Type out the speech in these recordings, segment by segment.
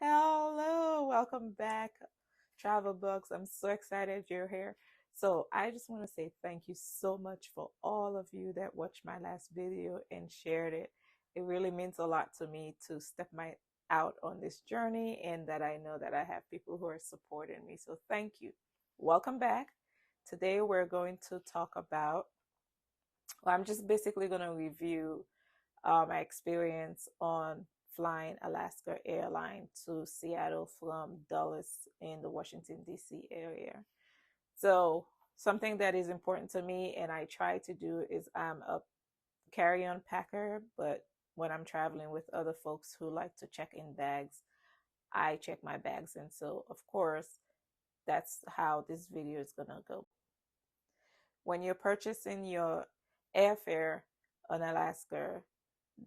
Hello, welcome back, Travel Bugs. I'm so excited you're here. So, I just want to say thank you so much for all of you that watched my last video and shared it. It really means a lot to me to step my out on this journey, and that I know that I have people who are supporting me. So, thank you. Welcome back. Today, we're going to talk about, well, I'm just basically going to review my experience on flying Alaska Airlines to Seattle from Dulles in the Washington, D.C. area. So, something that is important to me and I try to do is I'm a carry on packer, but when I'm traveling with other folks who like to check in bags, I check my bags. And so, of course, that's how this video is going to go. When you're purchasing your airfare on Alaska,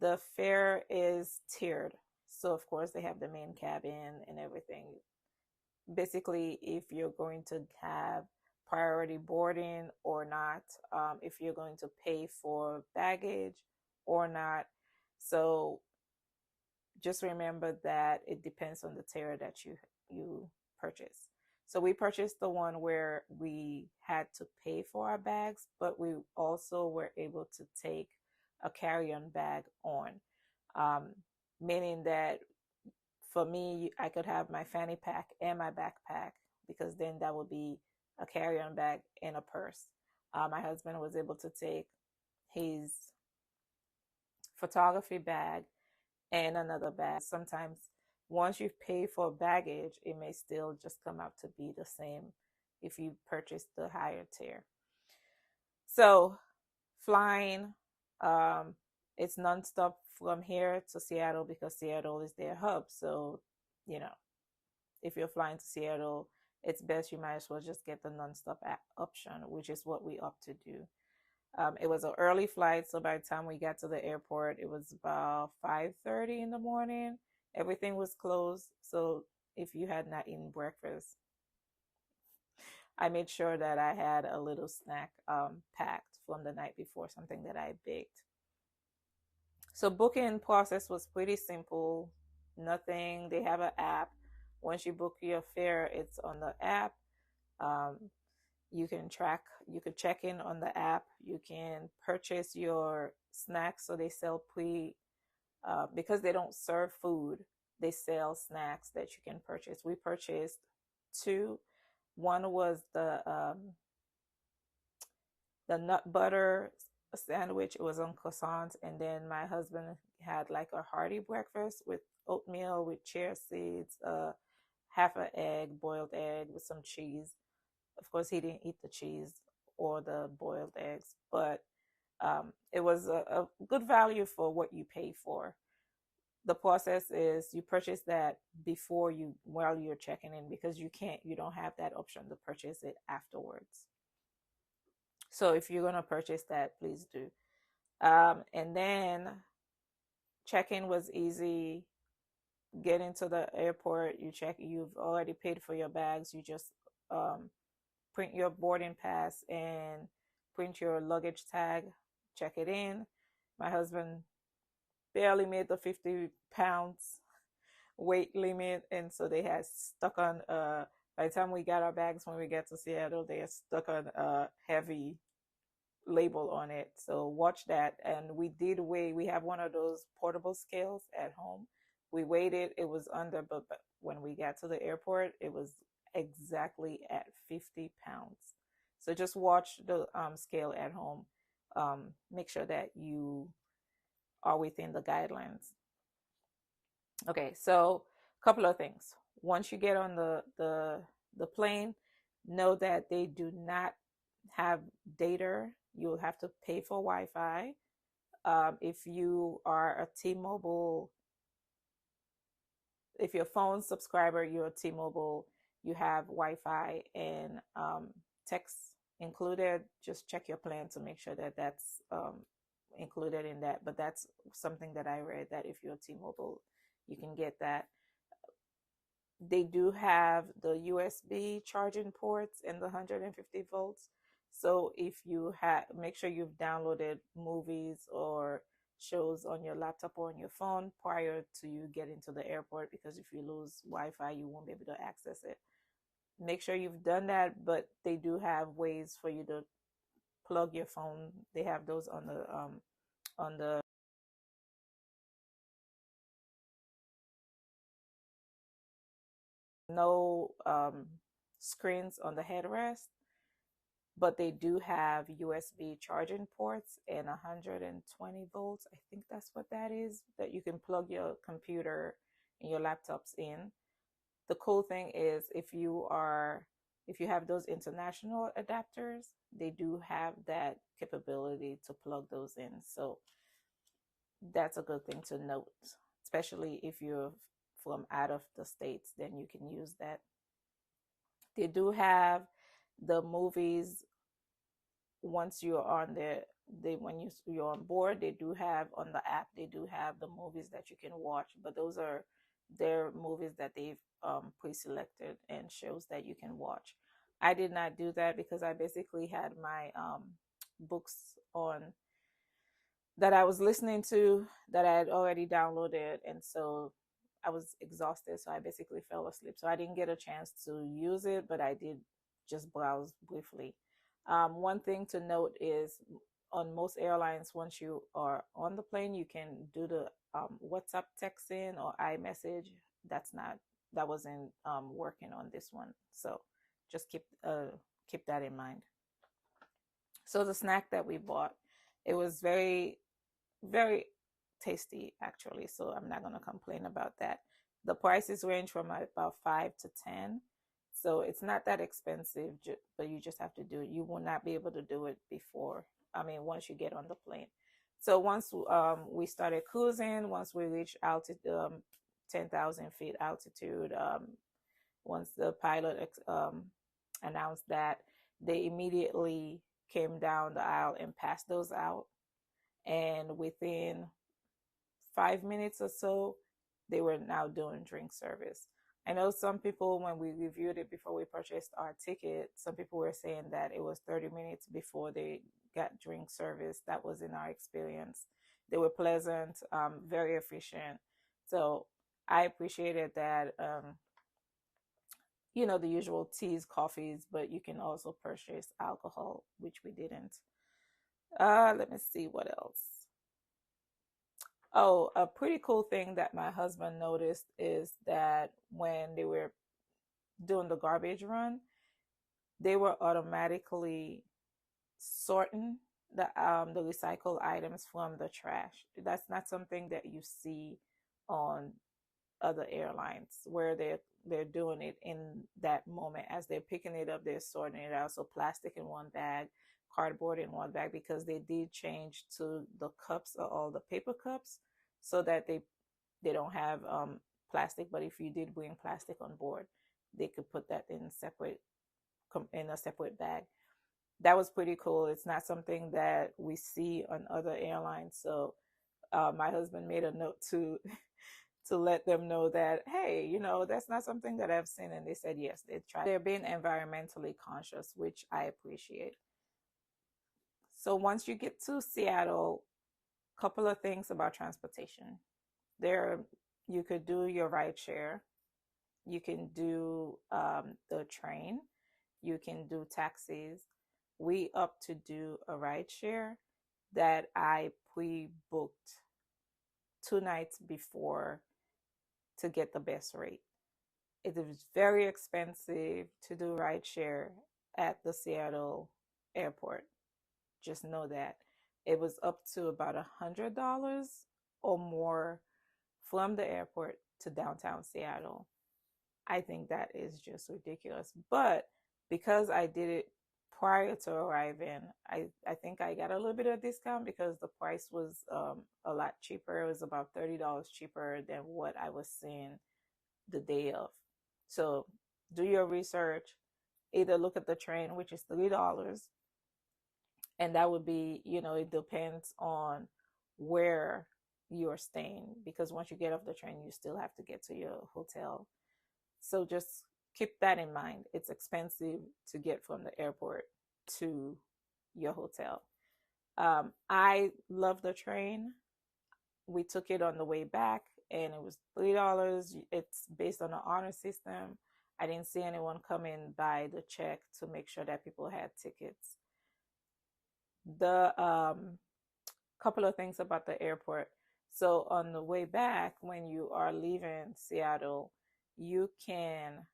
the fare is tiered. So, of course, they have the main cabin and everything. Basically, if you're going to have priority boarding or not, if you're going to pay for baggage or not. So, just remember that it depends on the tier that you purchase. So we purchased the one where we had to pay for our bags, but we also were able to take a carry-on bag on, um, meaning that for me, I could have my fanny pack and my backpack, because then that would be a carry-on bag and a purse. My husband was able to take his photography bag and another bag. Sometimes once you pay for baggage, it may still just come out to be the same if you purchase the higher tier. So flying, um, it's nonstop from here to Seattle because Seattle is their hub. So, you know, if you're flying to Seattle, it's best you might as well just get the nonstop option, which is what we opt to do. It was an early flight, so by the time we got to the airport, it was about 5:30 in the morning. Everything was closed, so if you had not eaten breakfast, I made sure that I had a little snack packed from the night before, something that I baked. So booking process was pretty simple. Nothing. They have an app. Once you book your fare, it's on the app. Um, you can track, you could check in on the app. You can purchase your snacks. So they sell because they don't serve food, they sell snacks that you can purchase. We purchased two. One was the nut butter sandwich. It was on croissants, and then my husband had like a hearty breakfast with oatmeal with chia seeds, half an egg, boiled egg with some cheese. Of course, he didn't eat the cheese or the boiled eggs, but it was a good value for what you pay for. The process is you purchase that before you, while you're checking in, because you don't have that option to purchase it afterwards. So if you're going to purchase that, please do. And then check-in was easy. Get into the airport, you've already paid for your bags. You just um, print your boarding pass and print your luggage tag, check it in. My husband barely made the 50 pounds weight limit, and so they had stuck on by the time we got our bags, when we get to Seattle, they had stuck on a heavy label on it. So watch that. And we did weigh. We have one of those portable scales at home. We weighed it. It was under, but when we got to the airport, it was exactly at 50 pounds. So just watch the scale at home. Make sure that you are within the guidelines. Okay, so a couple of things. Once you get on the plane, know that they do not have data. You'll have to pay for Wi-Fi. If you are a T-Mobile, if you're a phone subscriber, you're a T-Mobile, you have Wi-Fi and text included. Just check your plan to make sure that that's included in that. But that's something that I read, that if you're T-Mobile, you can get that. They do have the USB charging ports and the 150 volts. So if you have, make sure you've downloaded movies or shows on your laptop or on your phone prior to you getting to the airport, because if you lose Wi-Fi, you won't be able to access it. Make sure you've done that, but they do have ways for you to plug your phone. They have those on the no screens on the headrest, but they do have USB charging ports and 120 volts. I think that's what that is, that you can plug your computer and your laptops in. The cool thing is if you have those international adapters, they do have that capability to plug those in. So that's a good thing to note, especially if you're from out of the states, then you can use that. They do have the movies once you're on there. They when you're on board, they do have on the app, they do have the movies that you can watch, but those are their movies that they've pre-selected and shows that you can watch. I did not do that because I basically had my books on that I was listening to that I had already downloaded, and so I was exhausted, so I basically fell asleep. So I didn't get a chance to use it, but I did just browse briefly. One thing to note is on most airlines, once you are on the plane, you can do the WhatsApp texting or iMessage. That wasn't working on this one, so just keep that in mind. So the snack that we bought, it was very tasty actually, so I'm not going to complain about that. The prices range from about 5 to 10, so it's not that expensive, but you just have to do it. You will not be able to do it before, I mean, once you get on the plane. So once we started cruising, once we reached altitude, 10,000 feet altitude, once the pilot announced that, they immediately came down the aisle and passed those out, and within 5 minutes or so, they were now doing drink service. I know some people, when we reviewed it before we purchased our ticket, some people were saying that it was 30 minutes before they got drink service. That was in our experience. They were pleasant, very efficient. So I appreciated that. The usual teas, coffees, but you can also purchase alcohol, which we didn't. Let me see what else. Oh, a pretty cool thing that my husband noticed is that when they were doing the garbage run, they were automatically sorting the recycled items from the trash. That's not something that you see on other airlines, where they're doing it in that moment. As they're picking it up, they're sorting it out. So plastic in one bag, cardboard in one bag, because they did change to the cups, or all the paper cups, so that they don't have plastic. But if you did bring plastic on board, they could put that in a separate bag. That was pretty cool. It's not something that we see on other airlines. So my husband made a note to to let them know that, hey, that's not something that I've seen. And they said yes, they tried. They're being environmentally conscious, which I appreciate. So once you get to Seattle, a couple of things about transportation. There, you could do your ride share. You can do the train. You can do taxis. We up to do a ride share that I pre-booked 2 nights before to get the best rate. It is very expensive to do ride share at the Seattle airport. Just know that. It was up to about $100 or more from the airport to downtown Seattle. I think that is just ridiculous. But because I did it prior to arriving, I think I got a little bit of discount because the price was a lot cheaper. It was about $30 cheaper than what I was seeing the day of. So do your research. Either look at the train, which is $3, and that would be, it depends on where you're staying, because once you get off the train, you still have to get to your hotel. So just keep that in mind. It's expensive to get from the airport to your hotel. I love the train. We took it on the way back and it was $3. It's based on an honor system. I didn't see anyone come in by the check to make sure that people had tickets. The couple of things about the airport. So on the way back, when you are leaving Seattle, you can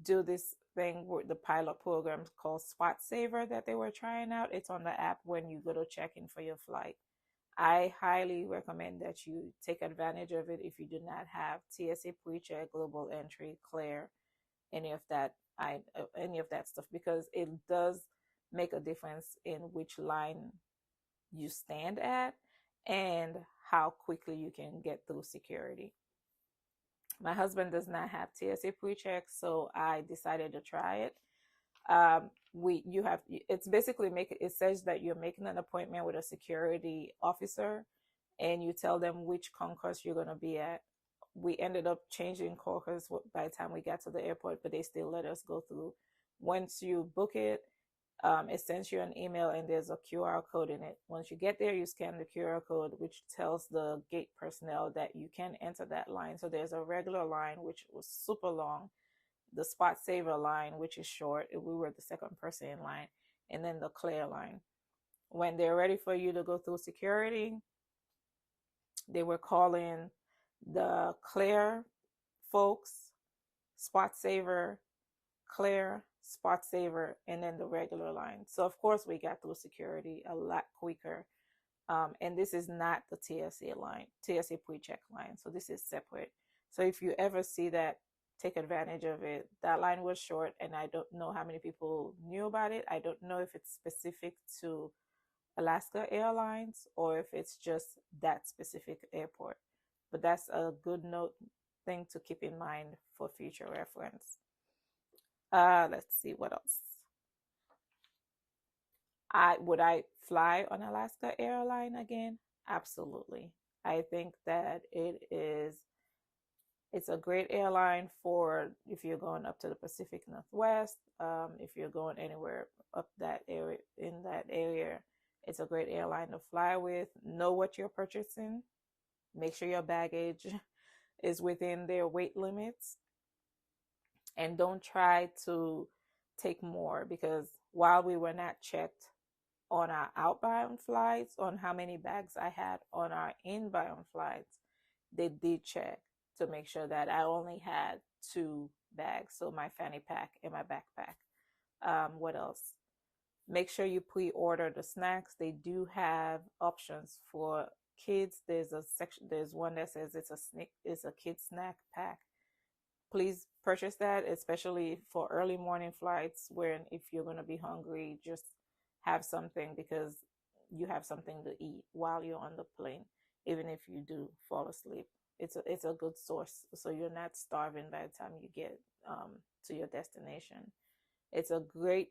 do this thing with the pilot program called Spot Saver that they were trying out. It's on the app when you go to check in for your flight. I highly recommend that you take advantage of it if you do not have TSA PreCheck, Global Entry, Clear, any of that stuff, because it does make a difference in which line you stand at and how quickly you can get through security. My husband does not have TSA PreCheck, so I decided to try it. It's basically it says that you're making an appointment with a security officer and you tell them which concourse you're going to be at. We ended up changing concourse by the time we got to the airport, but they still let us go through. Once you book it, it sends you an email and there's a QR code in it. Once you get there, you scan the QR code, which tells the gate personnel that you can enter that line. So there's a regular line, which was super long, the Spot Saver line, which is short. We were the second person in line, and then the Clear line. When they're ready for you to go through security, they were calling the Clear folks, Spot Saver, Clear, Spot Saver, and then the regular line. So of course we got through security a lot quicker. And this is not the TSA line, TSA PreCheck line. So this is separate. So if you ever see that, take advantage of it. That line was short, and I don't know how many people knew about it. I don't know if it's specific to Alaska Airlines or if it's just that specific airport. But that's a good thing to keep in mind for future reference. Let's see what else. Would I fly on Alaska Airlines again? Absolutely. I think that it's a great airline for if you're going up to the Pacific Northwest, if you're going anywhere up that area, in that area, it's a great airline to fly with. Know what you're purchasing. Make sure your baggage is within their weight limits. And don't try to take more, because while we were not checked on our outbound flights on how many bags I had on our inbound flights, they did check to make sure that I only had 2 bags, so my fanny pack and my backpack. What else? Make sure you pre-order the snacks. They do have options for kids. There's one that says it's a kid snack pack. Please purchase that, especially for early morning flights, where if you're going to be hungry, just have something, because you have something to eat while you're on the plane, even if you do fall asleep. It's a good source, so you're not starving by the time you get to your destination. It's a great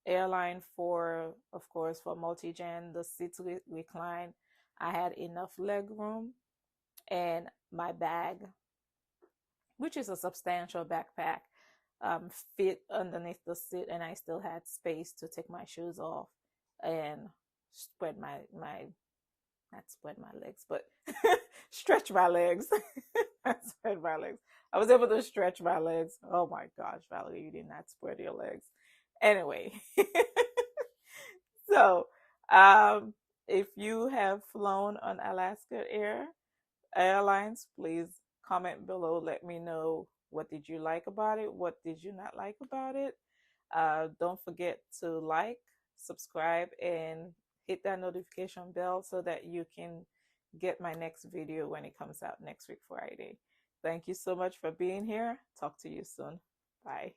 airline for, of course, for multi-gen. The seats recline. I had enough leg room, and my bag, which is a substantial backpack, fit underneath the seat, and I still had space to take my shoes off and spread not spread my legs, but stretch my legs. Spread my legs. I was able to stretch my legs. Oh my gosh, Valerie, you did not spread your legs. Anyway, so if you have flown on Alaska Airlines, please comment below. Let me know, what did you like about it? What did you not like about it? Don't forget to like, subscribe, and hit that notification bell so that you can get my next video when it comes out next week, Friday. Thank you so much for being here. Talk to you soon. Bye.